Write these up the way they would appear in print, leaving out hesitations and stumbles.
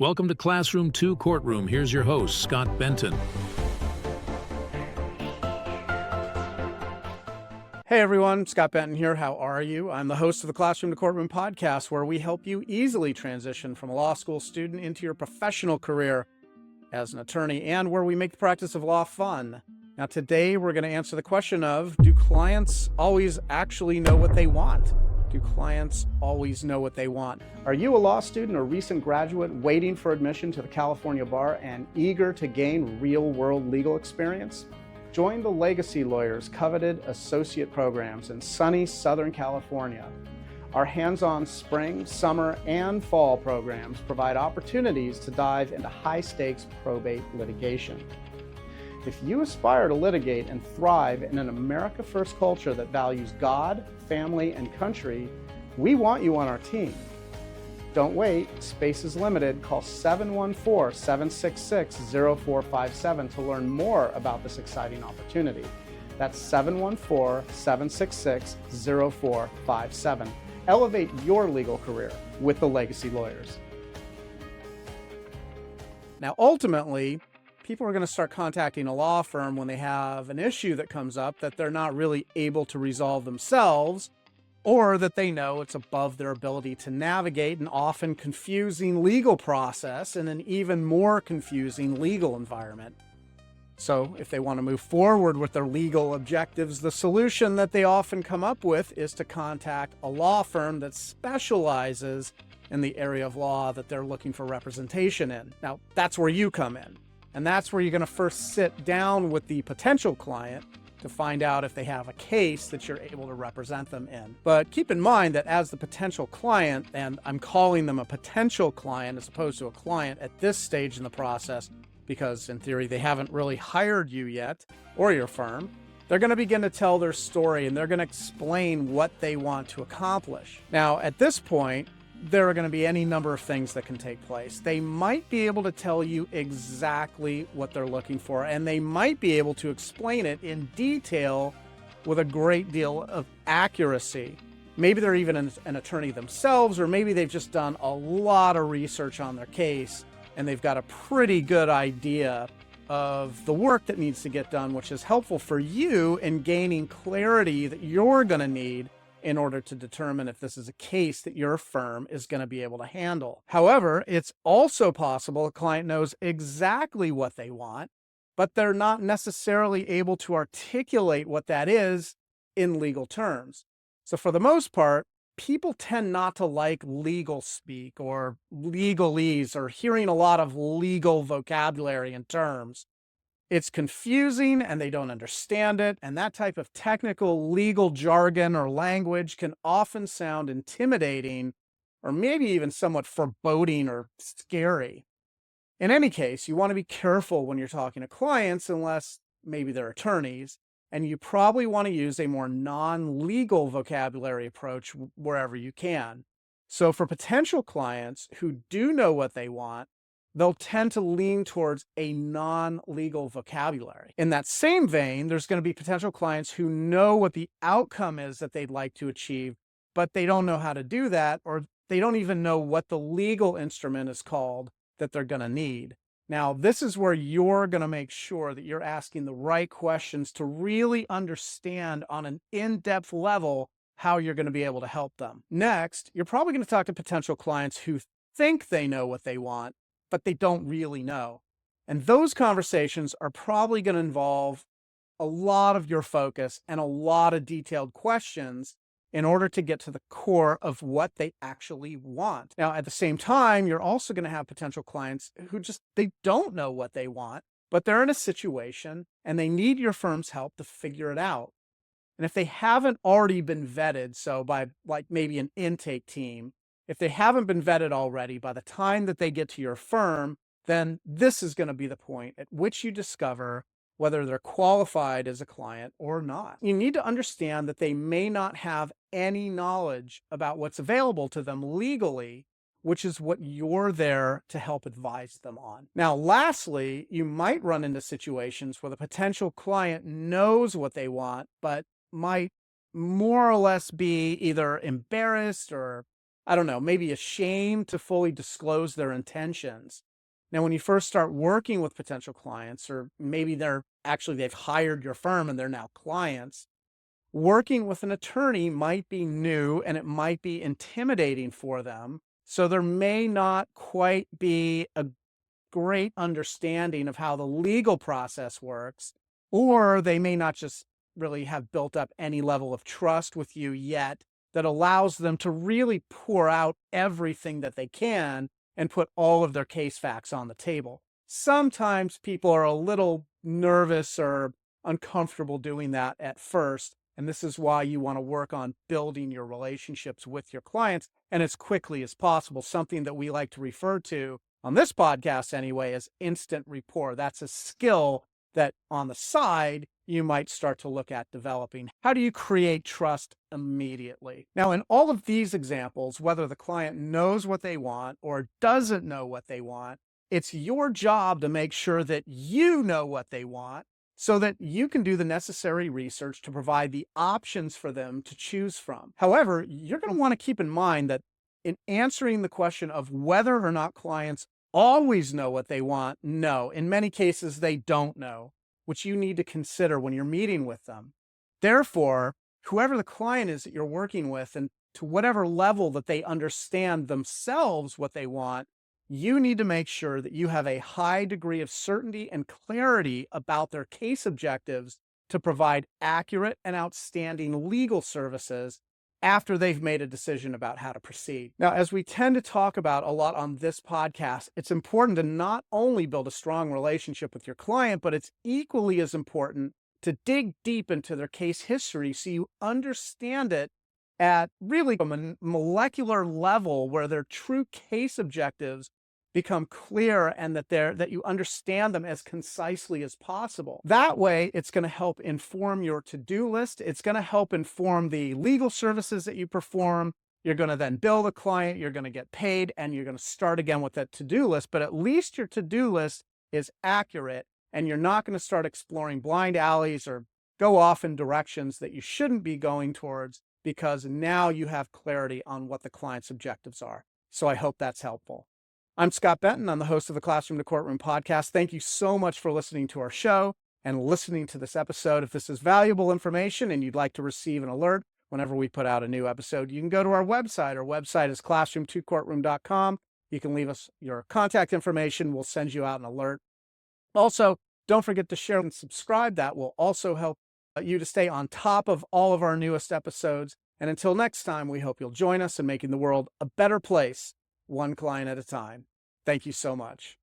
Welcome to Classroom 2 Courtroom. Here's your host, Scott Benton. Hey everyone, Scott Benton here. How are you? I'm the host of the Classroom to Courtroom podcast, where we help you easily transition from a law school student into your professional career as an attorney, and where we make the practice of law fun. Now today we're going to answer the question of, do clients always actually know what they want? Do clients always know what they want? Are you a law student or recent graduate waiting for admission to the California bar and eager to gain real-world legal experience? Join the Legacy Lawyers' coveted associate programs in sunny Southern California. Our hands-on spring, summer, and fall programs provide opportunities to dive into high-stakes probate litigation. If you aspire to litigate and thrive in an America First culture that values God, family, and country, we want you on our team. Don't wait, space is limited. Call 714-766-0457 to learn more about this exciting opportunity. That's 714-766-0457. Elevate your legal career with the Legacy Lawyers. Now, ultimately, people are going to start contacting a law firm when they have an issue that comes up that they're not really able to resolve themselves, or that they know it's above their ability to navigate an often confusing legal process in an even more confusing legal environment. So if they want to move forward with their legal objectives, the solution that they often come up with is to contact a law firm that specializes in the area of law that they're looking for representation in. Now, that's where you come in. And that's where you're going to first sit down with the potential client to find out if they have a case that you're able to represent them in. But keep in mind that as the potential client, and I'm calling them a potential client as opposed to a client at this stage in the process, because in theory they haven't really hired you yet or your firm, they're going to begin to tell their story and they're going to explain what they want to accomplish. Now, at this point, there are going to be any number of things that can take place. They might be able to tell you exactly what they're looking for, and they might be able to explain it in detail with a great deal of accuracy. Maybe they're even an attorney themselves, or maybe they've just done a lot of research on their case, and they've got a pretty good idea of the work that needs to get done, which is helpful for you in gaining clarity that you're going to need in order to determine if this is a case that your firm is going to be able to handle. However, it's also possible a client knows exactly what they want, but they're not necessarily able to articulate what that is in legal terms. So for the most part, people tend not to like legal speak or legalese or hearing a lot of legal vocabulary and terms. It's confusing and they don't understand it, and that type of technical legal jargon or language can often sound intimidating or maybe even somewhat foreboding or scary. In any case, you want to be careful when you're talking to clients unless maybe they're attorneys, and you probably want to use a more non-legal vocabulary approach wherever you can. So for potential clients who do know what they want, they'll tend to lean towards a non-legal vocabulary. In that same vein, there's going to be potential clients who know what the outcome is that they'd like to achieve, but they don't know how to do that, or they don't even know what the legal instrument is called that they're going to need. Now, this is where you're going to make sure that you're asking the right questions to really understand on an in-depth level how you're going to be able to help them. Next, you're probably going to talk to potential clients who think they know what they want, but they don't really know. And those conversations are probably going to involve a lot of your focus and a lot of detailed questions in order to get to the core of what they actually want. Now, at the same time, you're also going to have potential clients who they don't know what they want, but they're in a situation and they need your firm's help to figure it out. And if they haven't already been vetted, so by like maybe an intake team, if they haven't been vetted already, by the time that they get to your firm, then this is going to be the point at which you discover whether they're qualified as a client or not. You need to understand that they may not have any knowledge about what's available to them legally, which is what you're there to help advise them on. Now, lastly, you might run into situations where the potential client knows what they want, but might more or less be either embarrassed or I don't know, maybe ashamed to fully disclose their intentions. Now, when you first start working with potential clients, or maybe they've hired your firm and they're now clients, working with an attorney might be new and it might be intimidating for them. So there may not quite be a great understanding of how the legal process works, or they may not just really have built up any level of trust with you yet that allows them to really pour out everything that they can and put all of their case facts on the table. Sometimes people are a little nervous or uncomfortable doing that at first. And this is why you want to work on building your relationships with your clients and as quickly as possible, something that we like to refer to on this podcast anyway as instant rapport. That's a skill that on the side you might start to look at developing. How do you create trust immediately? Now, in all of these examples, whether the client knows what they want or doesn't know what they want, it's your job to make sure that you know what they want so that you can do the necessary research to provide the options for them to choose from. However, you're going to want to keep in mind that in answering the question of whether or not clients always know what they want, no, in many cases they don't know, which you need to consider when you're meeting with them. Therefore, whoever the client is that you're working with, and to whatever level that they understand themselves what they want, you need to make sure that you have a high degree of certainty and clarity about their case objectives to provide accurate and outstanding legal services after they've made a decision about how to proceed. Now, as we tend to talk about a lot on this podcast, it's important to not only build a strong relationship with your client, but it's equally as important to dig deep into their case history so you understand it at really a molecular level where their true case objectives become clear and that you understand them as concisely as possible. That way, it's going to help inform your to-do list. It's going to help inform the legal services that you perform. You're going to then bill the client, you're going to get paid, and you're going to start again with that to-do list. But at least your to-do list is accurate, and you're not going to start exploring blind alleys or go off in directions that you shouldn't be going towards, because now you have clarity on what the client's objectives are. So I hope that's helpful. I'm Scott Benton. I'm the host of the Classroom to Courtroom podcast. Thank you so much for listening to our show and listening to this episode. If this is valuable information and you'd like to receive an alert whenever we put out a new episode, you can go to our website. Our website is classroom2courtroom.com. You can leave us your contact information. We'll send you out an alert. Also, don't forget to share and subscribe. That will also help you to stay on top of all of our newest episodes. And until next time, we hope you'll join us in making the world a better place, one client at a time. Thank you so much.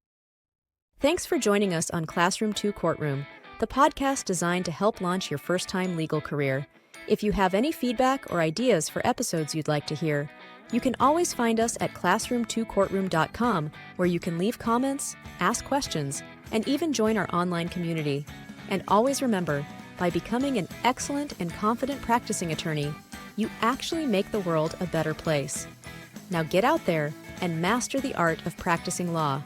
Thanks for joining us on Classroom 2 Courtroom, the podcast designed to help launch your first-time legal career. If you have any feedback or ideas for episodes you'd like to hear, you can always find us at classroom2courtroom.com, where you can leave comments, ask questions, and even join our online community. And always remember, by becoming an excellent and confident practicing attorney, you actually make the world a better place. Now get out there and master the art of practicing law.